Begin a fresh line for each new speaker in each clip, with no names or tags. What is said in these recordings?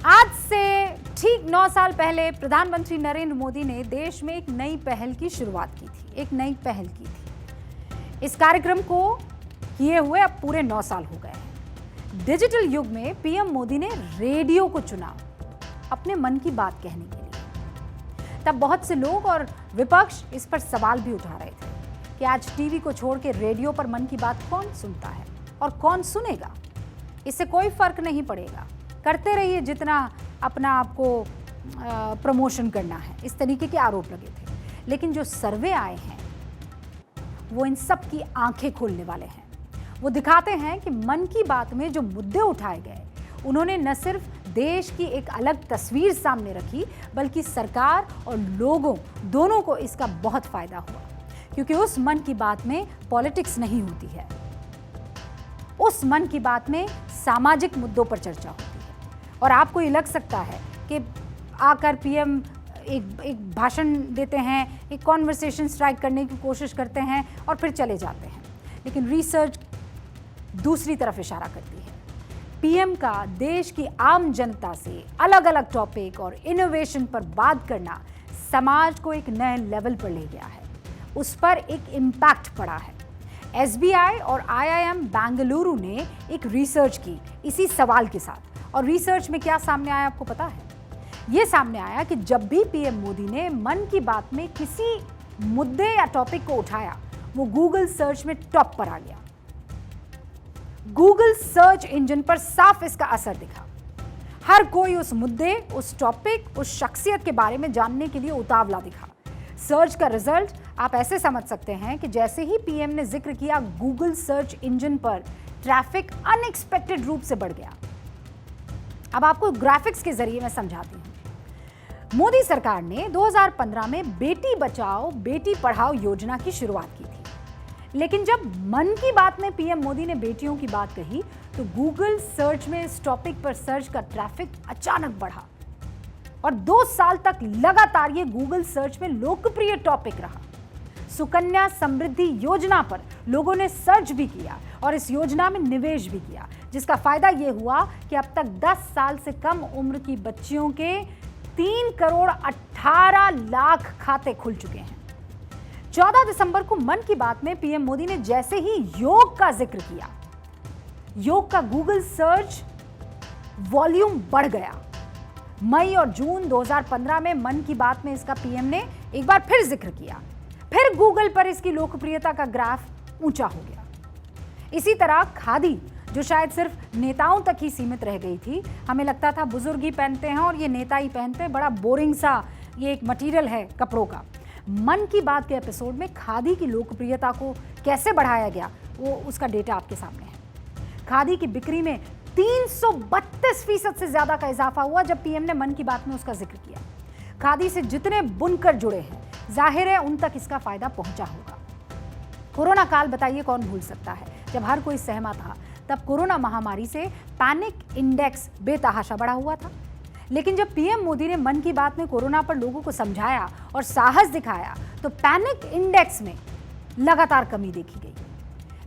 आज से ठीक 9 साल पहले प्रधानमंत्री नरेंद्र मोदी ने देश में एक नई पहल की शुरुआत की थी। एक नई पहल की थी। इस कार्यक्रम को किए हुए अब पूरे 9 साल हो गए हैं। डिजिटल युग में पीएम मोदी ने रेडियो को चुना अपने मन की बात कहने के लिए। तब बहुत से लोग और विपक्ष इस पर सवाल भी उठा रहे थे कि आज टीवी को छोड़ के रेडियो पर मन की बात कौन सुनता है और कौन सुनेगा। इससे कोई फर्क नहीं पड़ेगा, करते रहिए जितना अपना आपको प्रमोशन करना है। इस तरीके के आरोप लगे थे। लेकिन जो सर्वे आए हैं वो इन सब की आंखें खोलने वाले हैं। वो दिखाते हैं कि मन की बात में जो मुद्दे उठाए गए, उन्होंने न सिर्फ देश की एक अलग तस्वीर सामने रखी, बल्कि सरकार और लोगों दोनों को इसका बहुत फायदा हुआ। क्योंकि उस मन की बात में पॉलिटिक्स नहीं होती है, उस मन की बात में सामाजिक मुद्दों पर चर्चा होती है। और आपको ये लग सकता है कि आकर पीएम एक भाषण देते हैं, एक कॉन्वर्सेशन स्ट्राइक करने की कोशिश करते हैं और फिर चले जाते हैं। लेकिन रिसर्च दूसरी तरफ इशारा करती है। पीएम का देश की आम जनता से अलग अलग टॉपिक और इनोवेशन पर बात करना समाज को एक नए लेवल पर ले गया है। उस पर एक इम्पैक्ट पड़ा है। एसबीआई और आईआईएम बेंगलुरु ने एक रिसर्च की इसी सवाल के साथ। और रिसर्च में क्या सामने आया आपको पता है? ये सामने आया कि जब भी पीएम मोदी ने मन की बात में किसी मुद्दे या टॉपिक को उठाया, वो गूगल सर्च में टॉप पर आ गया। गूगल सर्च इंजन पर साफ इसका असर दिखा। हर कोई उस मुद्दे, उस टॉपिक, उस शख्सियत के बारे में जानने के लिए उतावला दिखा। सर्च का रिजल्ट आप ऐसे समझ सकते हैं कि जैसे ही पीएम ने जिक्र किया, गूगल सर्च इंजन पर ट्रैफिक अनएक्सपेक्टेड रूप से बढ़ गया। अब आपको ग्राफिक्स के जरिए मैं समझाती हूं। मोदी सरकार ने 2015 में बेटी बचाओ बेटी पढ़ाओ योजना की शुरुआत की थी। लेकिन जब मन की बात में पीएम मोदी ने बेटियों की बात कही, तो गूगल सर्च में इस टॉपिक पर सर्च का ट्रैफिक अचानक बढ़ा और 2 साल तक लगातार ये गूगल सर्च में लोकप्रिय टॉपिक रहा। सुकन्या समृद्धि योजना पर लोगों ने सर्च भी किया और इस योजना में निवेश भी किया, जिसका फायदा यह हुआ कि अब तक 10 साल से कम उम्र की बच्चियों के 3 करोड़ 18 लाख खाते खुल चुके हैं। 14 दिसंबर को मन की बात में पीएम मोदी ने जैसे ही योग का जिक्र किया, योग का गूगल सर्च वॉल्यूम बढ़ गया। मई और जून 2015 में मन की बात में इसका पीएम ने एक बार फिर जिक्र किया। फिर गूगल पर इसकी लोकप्रियता का ग्राफ ऊंचा हो गया। इसी तरह खादी, जो शायद सिर्फ नेताओं तक ही सीमित रह गई थी, हमें लगता था बुजुर्ग ही पहनते हैं और ये नेता ही पहनते हैं, बड़ा बोरिंग सा ये एक मटेरियल है कपड़ों का। मन की बात के एपिसोड में खादी की लोकप्रियता को कैसे बढ़ाया गया, वो उसका डेटा आपके सामने है। खादी की बिक्री में 332% से ज्यादा का इजाफा हुआ जब पीएम ने मन की बात में उसका जिक्र किया। खादी से जितने बुनकर जुड़े हैं, जाहिर है उन तक इसका फायदा पहुंचा होगा। कोरोना काल बताइए कौन भूल सकता है, जब हर कोई सहमा था। तब कोरोना महामारी से पैनिक इंडेक्स बेतहाशा बढ़ा हुआ था। लेकिन जब पीएम मोदी ने मन की बात में कोरोना पर लोगों को समझाया और साहस दिखाया, तो पैनिक इंडेक्स में लगातार कमी देखी गई।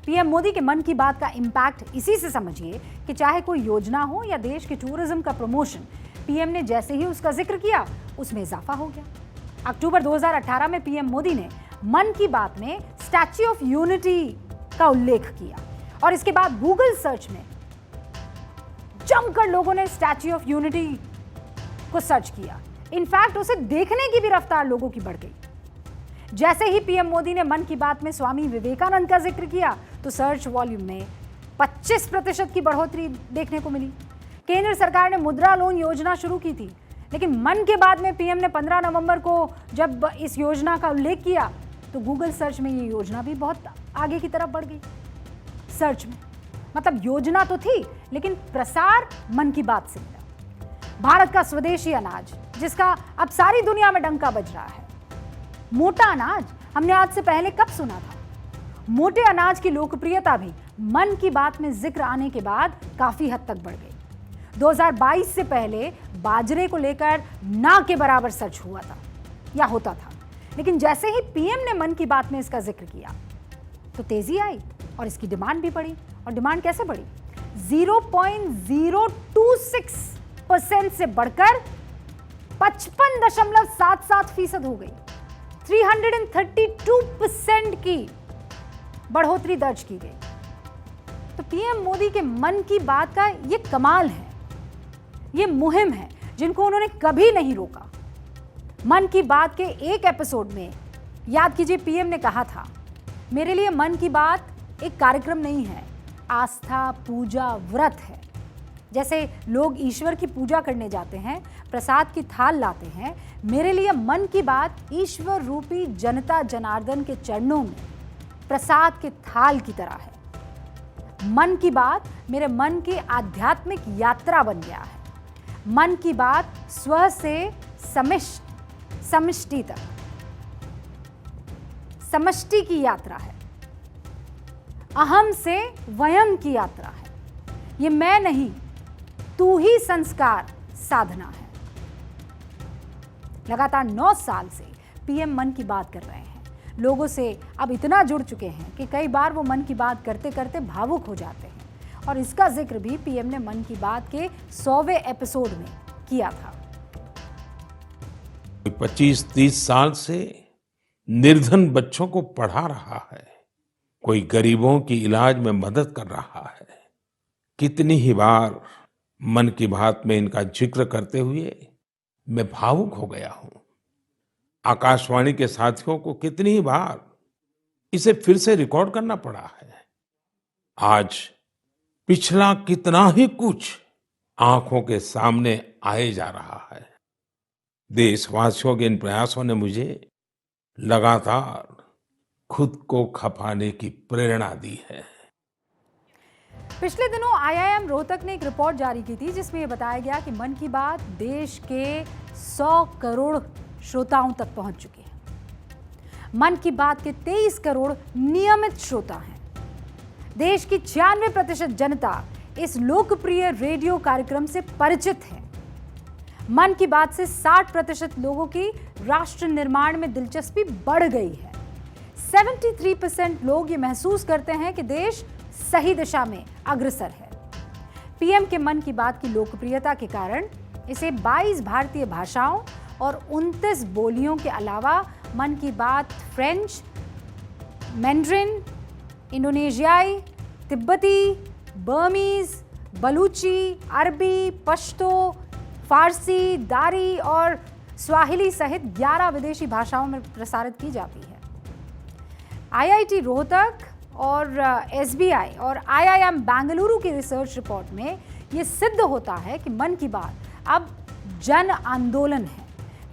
पीएम मोदी के मन की बात का इंपैक्ट इसी से समझिए कि चाहे कोई योजना हो या देश के टूरिज्म का प्रमोशन, पीएम ने जैसे ही उसका जिक्र किया, उसमें इजाफा हो गया। अक्टूबर 2018 में पीएम मोदी ने मन की बात में स्टैच्यू ऑफ यूनिटी का उल्लेख किया और इसके बाद गूगल सर्च में जमकर लोगों ने स्टैच्यू ऑफ यूनिटी को सर्च किया। इनफैक्ट उसे देखने की भी रफ्तार लोगों की बढ़ गई। जैसे ही पीएम मोदी ने मन की बात में स्वामी विवेकानंद का जिक्र किया, तो सर्च वॉल्यूम में 25% की बढ़ोतरी देखने को मिली। केंद्र सरकार ने मुद्रा लोन योजना शुरू की थी, लेकिन मन के बाद में पीएम ने 15 नवंबर को जब इस योजना का उल्लेख किया, तो गूगल सर्च में ये योजना भी बहुत आगे की तरफ बढ़ गई। सर्च में मतलब योजना तो थी, लेकिन प्रसार मन की बात से मिला। भारत का स्वदेशी अनाज, जिसका अब सारी दुनिया में डंका बज रहा है। मोटा अनाज हमने आज से पहले कब सुना था? मोटे अनाज की लोकप्रियता भी मन की बात में जिक्र आने के बाद काफी हद तक बढ़ गई। 2022 से पहले बाजरे को लेकर ना के बराबर सर्च हुआ था या होता था, लेकिन जैसे ही पीएम ने मन की बात में इसका जिक्र किया, तो तेजी आई और इसकी डिमांड भी बढ़ी। और डिमांड कैसे बढ़ी? 0.026% 9% से बढ़कर 55.77% हो गई। 332% की बढ़ोतरी दर्ज की गई। तो पीएम मोदी के मन की बात का ये कमाल है, ये मुहिम है जिनको उन्होंने कभी नहीं रोका। मन की बात के एक एपिसोड में याद कीजिए, पीएम ने कहा था, मेरे लिए मन की बात एक कार्यक्रम नहीं है, आस्था, पूजा, व्रत है। जैसे लोग ईश्वर की पूजा करने जाते हैं, प्रसाद की थाल लाते हैं, मेरे लिए मन की बात ईश्वर रूपी जनता जनार्दन के चरणों में प्रसाद के थाल की तरह है। मन की बात मेरे मन की आध्यात्मिक यात्रा बन गया है। मन की बात स्व से समष्टि तक, समष्टि की यात्रा है, अहम से वयम की यात्रा है। ये मैं नहीं, तू ही संस्कार साधना है। लगातार 9 साल से पीएम मन की बात कर रहे हैं। लोगों से अब इतना जुड़ चुके हैं कि कई बार वो मन की बात करते करते भावुक हो जाते हैं। और इसका जिक्र भी पीएम ने मन की बात के 100वें एपिसोड में किया था।
25-30 साल से निर्धन बच्चों को पढ़ा रहा है, कोई गरीबों की इलाज में मदद कर रहा है। कितनी ही बार मन की बात में इनका जिक्र करते हुए मैं भावुक हो गया हूं। आकाशवाणी के साथियों को कितनी ही बार इसे फिर से रिकॉर्ड करना पड़ा है। आज पिछला कितना ही कुछ आंखों के सामने आए जा रहा है। देशवासियों के इन प्रयासों ने मुझे लगातार खुद को खपाने की प्रेरणा दी है।
पिछले दिनों आईआईएम रोहतक ने एक रिपोर्ट जारी की थी जिसमें यह बताया गया कि मन की बात देश के 100 करोड़ श्रोताओं तक पहुंच चुकी है। मन की बात के 23 करोड़ नियमित श्रोता हैं। देश की 96% जनता इस लोकप्रिय रेडियो कार्यक्रम से परिचित है। मन की बात से 60% लोगों की राष्ट्र निर्माण में दिलचस्पी बढ़ गई है। 73% लोग ये महसूस करते हैं कि देश सही दिशा में अग्रसर है। पीएम के मन की बात की लोकप्रियता के कारण इसे 22 भारतीय भाषाओं और 29 बोलियों के अलावा मन की बात फ्रेंच, मैंड्रिन, इंडोनेशियाई, तिब्बती, बर्मीज, बलूची, अरबी, पश्तो, फारसी, दारी और स्वाहिली सहित 11 विदेशी भाषाओं में प्रसारित की जाती है। आईआईटी रोहतक और एसबीआई और आईआईएम बेंगलुरु की रिसर्च रिपोर्ट में ये सिद्ध होता है कि मन की बात अब जन आंदोलन है।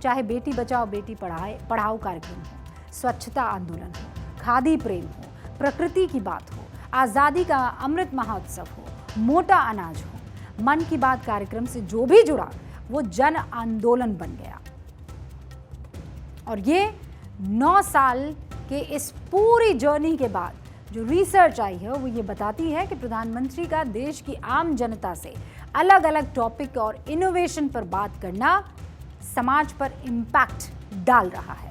चाहे बेटी बचाओ बेटी पढ़ाओ कार्यक्रम हो, स्वच्छता आंदोलन हो, खादी प्रेम हो, प्रकृति की बात हो, आज़ादी का अमृत महोत्सव हो, मोटा अनाज हो, मन की बात कार्यक्रम से जो भी जुड़ा वो जन आंदोलन बन गया। और ये 9 साल के इस पूरी जर्नी के बाद जो रिसर्च आई है वो ये बताती है कि प्रधानमंत्री का देश की आम जनता से अलग अलग टॉपिक और इनोवेशन पर बात करना समाज पर इम्पैक्ट डाल रहा है।